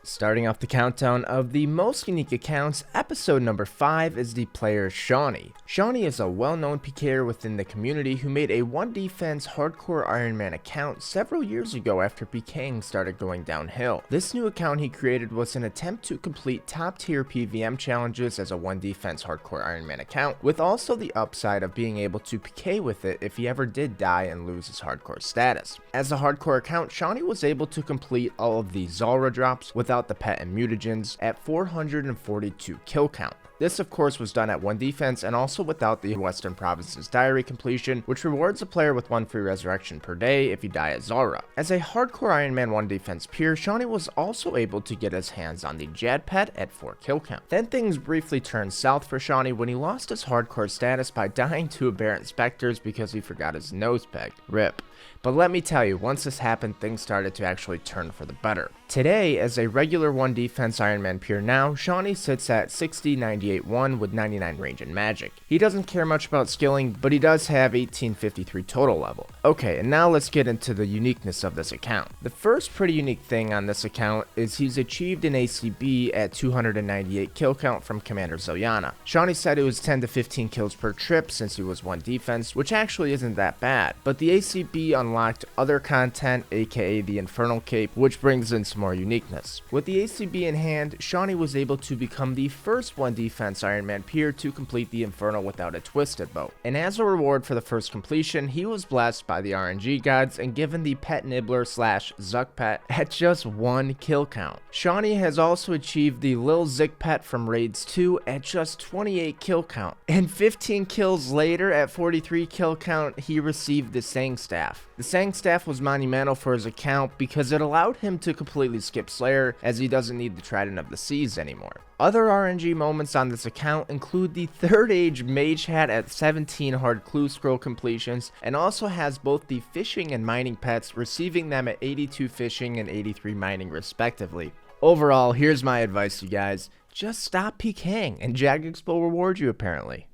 Starting off the countdown of the most unique accounts, episode number 5 is the player Shawnee. Shawnee is a well-known PKer within the community who made a 1 defense hardcore Iron Man account several years ago after PKing started going downhill. This new account he created was an attempt to complete top tier PVM challenges as a 1 defense hardcore Iron Man account, with also the upside of being able to PK with it if he ever did die and lose his hardcore status. As a hardcore account, Shawnee was able to complete all of the Zulrah drops without the pet and mutagens at 442 kill count. This of course was done at 1 defense and also without the Western Provinces Diary completion, which rewards a player with 1 free resurrection per day if you die at Zulrah. As a hardcore Iron Man 1 defense peer, Shawnee was also able to get his hands on the Jad pet at 4 kill count. Then things briefly turned south for Shawnee when he lost his hardcore status by dying to aberrant specters because he forgot his nose peg. RIP. But let me tell you, once this happened, things started to actually turn for the better. Today, as a regular 1 defense Iron Man peer now, Shawnee sits at 60, 98, 1 with 99 range and magic. He doesn't care much about skilling, but he does have 1853 total level. Okay, and now let's get into the uniqueness of this account. The first pretty unique thing on this account is he's achieved an ACB at 298 kill count from Commander Zoyana. Shawnee said it was 10 to 15 kills per trip since he was 1 defense, which actually isn't that bad, but the ACB unlocked other content, aka the Infernal Cape, which brings in some more uniqueness. With the ACB in hand, Shawnee was able to become the first 1 defense Iron Man peer to complete the Infernal without a twisted bow. And as a reward for the first completion, he was blessed by the RNG gods and given the Pet Nibbler / Zuck pet at just 1 kill count. Shawnee has also achieved the Lil Zik pet from Raids 2 at just 28 kill count. And 15 kills later at 43 kill count, he received the Sang Staff. The Sang Staff was monumental for his account because it allowed him to completely skip Slayer, as he doesn't need the Trident of the Seas anymore. Other RNG moments on this account include the 3rd Age Mage Hat at 17 hard clue scroll completions, and also has both the fishing and mining pets, receiving them at 82 fishing and 83 mining respectively. Overall, here's my advice to you guys: just stop PKing and Jagex will reward you apparently.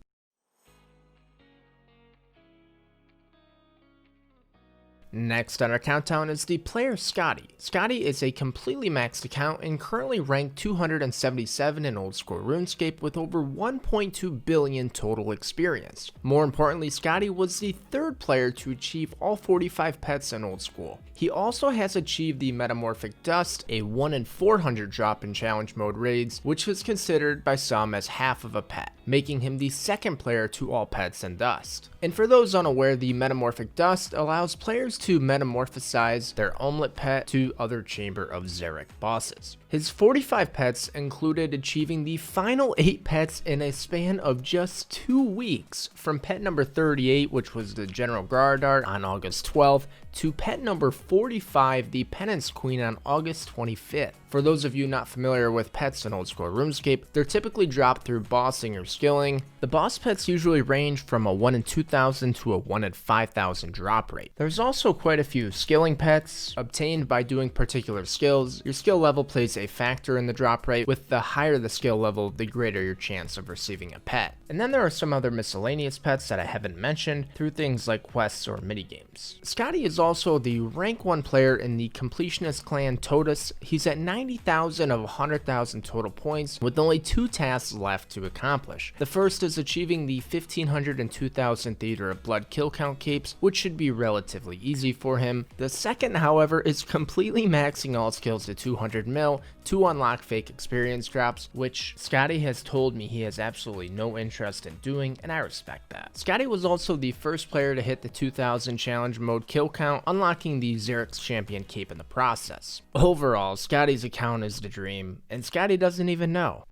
Next on our countdown is the player Scotty. Scotty is a completely maxed account and currently ranked 277 in old school RuneScape with over 1.2 billion total experience. More importantly, Scotty was the 3rd player to achieve all 45 pets in old school. He also has achieved the Metamorphic Dust, a 1 in 400 drop in challenge mode raids, which is considered by some as half of a pet, making him the 2nd player to all pets and dust. And for those unaware, the Metamorphic Dust allows players to metamorphosize their omelet pet to other Chamber of Xeric bosses. His 45 pets included achieving the final 8 pets in a span of just 2 weeks, from pet number 38, which was the General Guardart on August 12th, to pet number 45, the Penance Queen, on August 25th. For those of you not familiar with pets in old school RuneScape, they're typically dropped through bossing or skilling. The boss pets usually range from a 1 in 2,000 to a 1 in 5,000 drop rate. There's also quite a few skilling pets obtained by doing particular skills. Your skill level plays a factor in the drop rate. With the higher the skill level, the greater your chance of receiving a pet. And then there are some other miscellaneous pets that I haven't mentioned through things like quests or minigames. Scotty is also the rank 1 player in the completionist clan Totus. He's at 90,000 of 100,000 total points with only 2 tasks left to accomplish. The first is achieving the 1,500 and 2,000 Theater of Blood kill count capes, which should be relatively easy for him. The second, however, is completely maxing all skills to 200 mil to unlock fake experience drops, which Scotty has told me he has absolutely no interest in doing, and I respect that. Scotty was also the first player to hit the 2,000 challenge mode kill count, unlocking the Xeric's champion cape in the process. Overall, Scotty's account is the dream, and Scotty doesn't even know.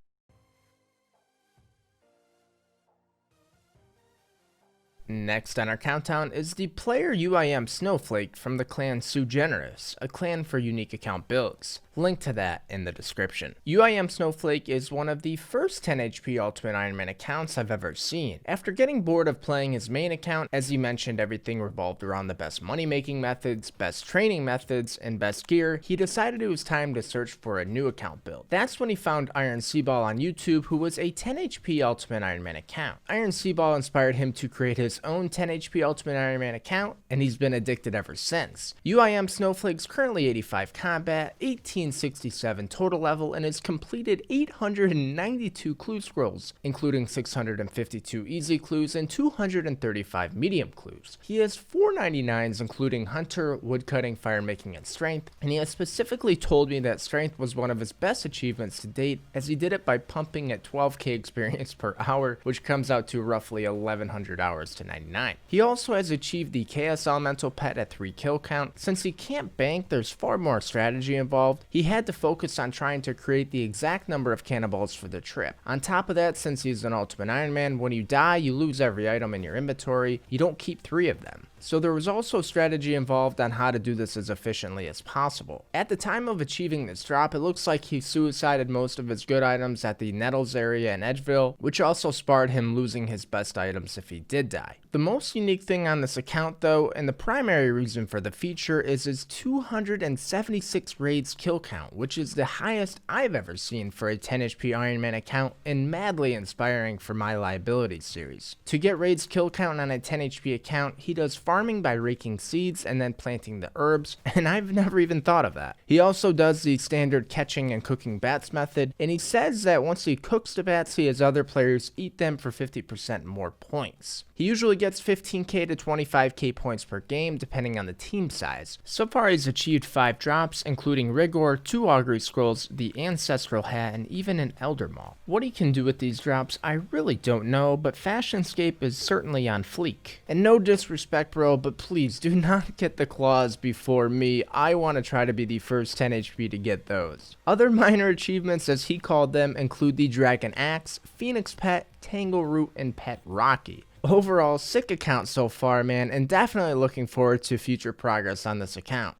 Next on our countdown is the player UIMSnowflake from the clan Sue Generous, a clan for unique account builds. Link to that in the description. UIMSnowflake is one of the first 10 HP Ultimate Iron Man accounts I've ever seen. After getting bored of playing his main account, as he mentioned everything revolved around the best money making methods, best training methods, and best gear, he decided it was time to search for a new account build. That's when he found Iron Seaball on YouTube, who was a 10 HP Ultimate Iron Man account. Iron Seaball inspired him to create his own 10 HP Ultimate Iron Man account, and he's been addicted ever since. UIMSnowflake's currently 85 combat, 18 1567 total level and has completed 892 clue scrolls, including 652 easy clues and 235 medium clues. He has 499s including Hunter, Woodcutting, Firemaking, and Strength, and he has specifically told me that Strength was one of his best achievements to date, as he did it by pumping at 12k experience per hour, which comes out to roughly 1100 hours to 99. He also has achieved the Chaos Elemental pet at 3 kill count. Since he can't bank, there's far more strategy involved. He had to focus on trying to create the exact number of cannonballs for the trip. On top of that, since he's an Ultimate Iron Man, when you die, you lose every item in your inventory. You don't keep 3 of them. So there was also strategy involved on how to do this as efficiently as possible. At the time of achieving this drop, it looks like he suicided most of his good items at the Nettles area in Edgeville, which also sparred him losing his best items if he did die. The most unique thing on this account though, and the primary reason for the feature, is his 276 raids kill count, which is the highest I've ever seen for a 10 HP Iron Man account and madly inspiring for my liability series. To get raids kill count on a 10 HP account, he does farming by raking seeds and then planting the herbs, and I've never even thought of that. He also does the standard catching and cooking bats method, and he says that once he cooks the bats, he has other players eat them for 50% more points. He usually gets 15k to 25k points per game depending on the team size. So far he's achieved 5 drops, including Rigor, 2 Augury Scrolls, the Ancestral Hat, and even an Elder Maul. What he can do with these drops I really don't know, but Fashionscape is certainly on fleek. And no disrespect bro, but please do not get the claws before me. I want to try to be the first 10 HP to get those. Other minor achievements, as he called them, include the Dragon Axe, Phoenix Pet, Tangle Root, and Pet Rocky. Overall, sick account so far, man, and definitely looking forward to future progress on this account.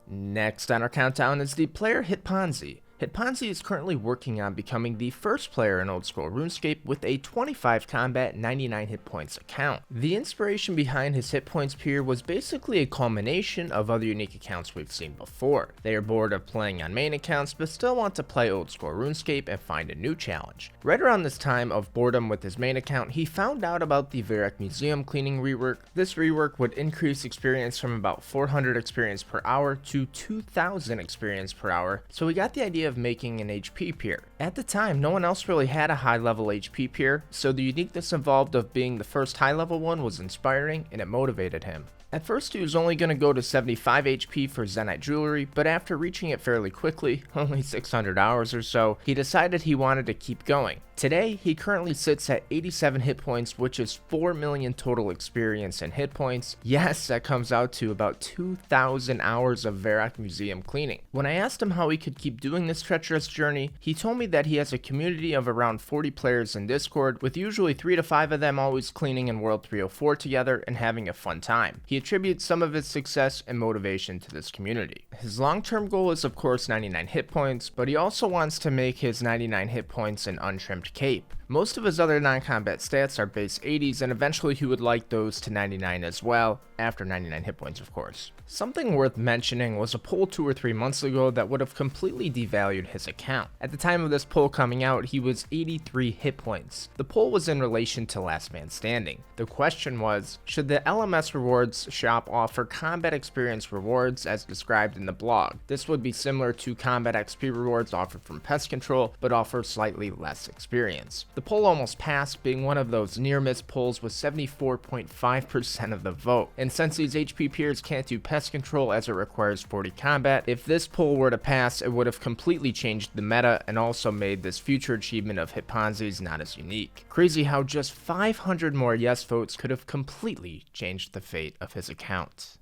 Next on our countdown is the player Hitponzi. Hitponzi is currently working on becoming the first player in old school RuneScape with a 25 combat 99 hit points account. The inspiration behind his hit points peer was basically a culmination of other unique accounts we've seen before. They are bored of playing on main accounts but still want to play old school RuneScape and find a new challenge. Right around this time of boredom with his main account, he found out about the Varrock Museum cleaning rework. This rework would increase experience from about 400 experience per hour to 2000 experience per hour, so he got the idea of making an HP peer. At the time, no one else really had a high level HP peer, so the uniqueness involved of being the first high level one was inspiring and it motivated him. At first he was only going to go to 75 HP for Zenyte Jewelry, but after reaching it fairly quickly, only 600 hours or so, he decided he wanted to keep going. Today, he currently sits at 87 hit points, which is 4 million total experience and hit points. Yes, that comes out to about 2,000 hours of Varrock Museum cleaning. When I asked him how he could keep doing this treacherous journey, he told me that he has a community of around 40 players in Discord, with usually 3 to 5 of them always cleaning in World 304 together and having a fun time. He attributes some of his success and motivation to this community. His long-term goal is of course 99 hit points, but he also wants to make his 99 hit points an untrimmed cape. Most of his other non-combat stats are base 80s, and eventually he would like those to 99 as well, after 99 hit points of course. Something worth mentioning was a poll 2 or 3 months ago that would have completely devalued his account. At the time of this poll coming out, he was 83 hit points. The poll was in relation to Last Man Standing. The question was, should the LMS rewards shop offer combat experience rewards as described in the blog? This would be similar to combat XP rewards offered from Pest Control, but offer slightly less experience. The poll almost passed, being one of those near-miss polls with 74.5% of the vote. And since these HP peers can't do Pest Control as it requires 40 combat, if this poll were to pass, it would have completely changed the meta and also made this future achievement of Hitponzi's not as unique. Crazy how just 500 more yes votes could have completely changed the fate of his account.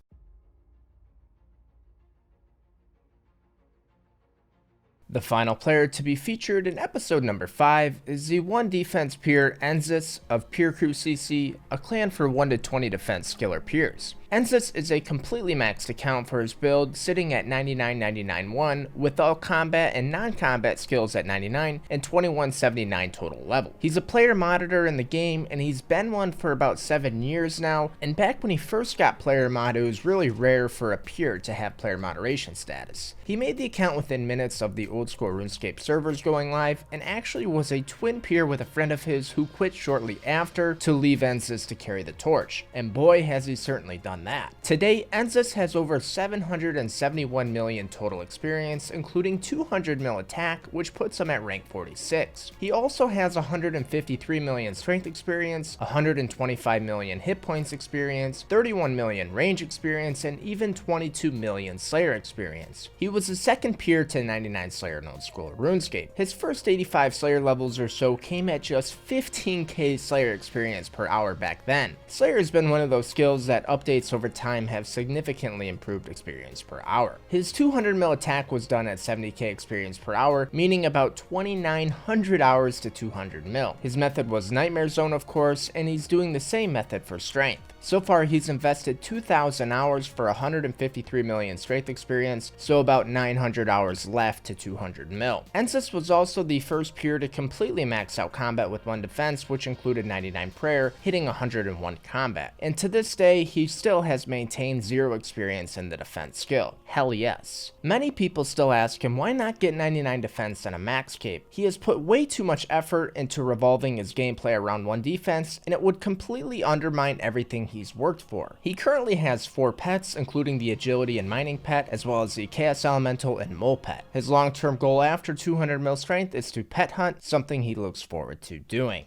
The final player to be featured in episode number 5 is the 1 defense peer Enzez of Peer Crew CC, a clan for 1 to 20 defense skiller peers. Enzez is a completely maxed account for his build, sitting at 99-99-1 with all combat and non-combat skills at 99 and 2179 total level. He's a player monitor in the game, and he's been one for about 7 years now, and back when he first got player mod, it was really rare for a peer to have player moderation status. He made the account within minutes of the old school RuneScape servers going live, and actually was a twin peer with a friend of his who quit shortly after to leave Enzez to carry the torch, and boy has he certainly done on that. Today, Enzez has over 771 million total experience, including 200 mil attack, which puts him at rank 46. He also has 153 million strength experience, 125 million hit points experience, 31 million range experience, and even 22 million Slayer experience. He was the second peer to 99 Slayer in old school RuneScape. His first 85 Slayer levels or so came at just 15k Slayer experience per hour back then. Slayer has been one of those skills that updates over time have significantly improved experience per hour. His 200 mil attack was done at 70k experience per hour, meaning about 2900 hours to 200 mil. His method was Nightmare Zone, of course, and he's doing the same method for strength. So far, he's invested 2,000 hours for 153 million strength experience, so about 900 hours left to 200 mil. Enzez was also the first peer to completely max out combat with 1 defense, which included 99 prayer, hitting 101 combat. And to this day, he still has maintained 0 experience in the defense skill. Hell yes. Many people still ask him why not get 99 defense and a max cape. He has put way too much effort into revolving his gameplay around 1 defense, and it would completely undermine everything he's worked for. He currently has 4 pets, including the agility and mining pet, as well as the chaos elemental and mole pet. His long-term goal after 200 mil strength is to pet hunt, something he looks forward to doing.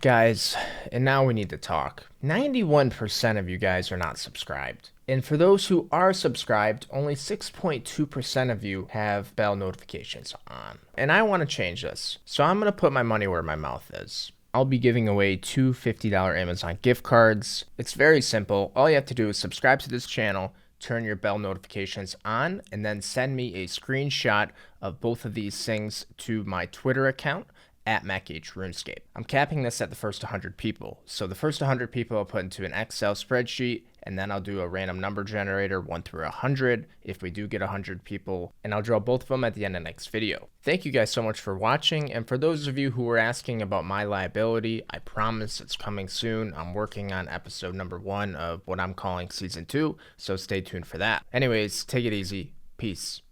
Guys, and now we need to talk. 91% of you guys are not subscribed. And for those who are subscribed, only 6.2% of you have bell notifications on. And I want to change this. So I'm going to put my money where my mouth is. I'll be giving away 2 $50 Amazon gift cards. It's very simple. All you have to do is subscribe to this channel, turn your bell notifications on, and then send me a screenshot of both of these things to my Twitter account at MacHRunescape. I'm capping this at the first 100 people. So the first 100 people I'll put into an Excel spreadsheet, and then I'll do a random number generator 1 through 100 if we do get 100 people, and I'll draw both of them at the end of the next video. Thank you guys so much for watching, and for those of you who were asking about my liability, I promise it's coming soon. I'm working on episode number 1 of what I'm calling season 2, so stay tuned for that. Anyways, take it easy. Peace.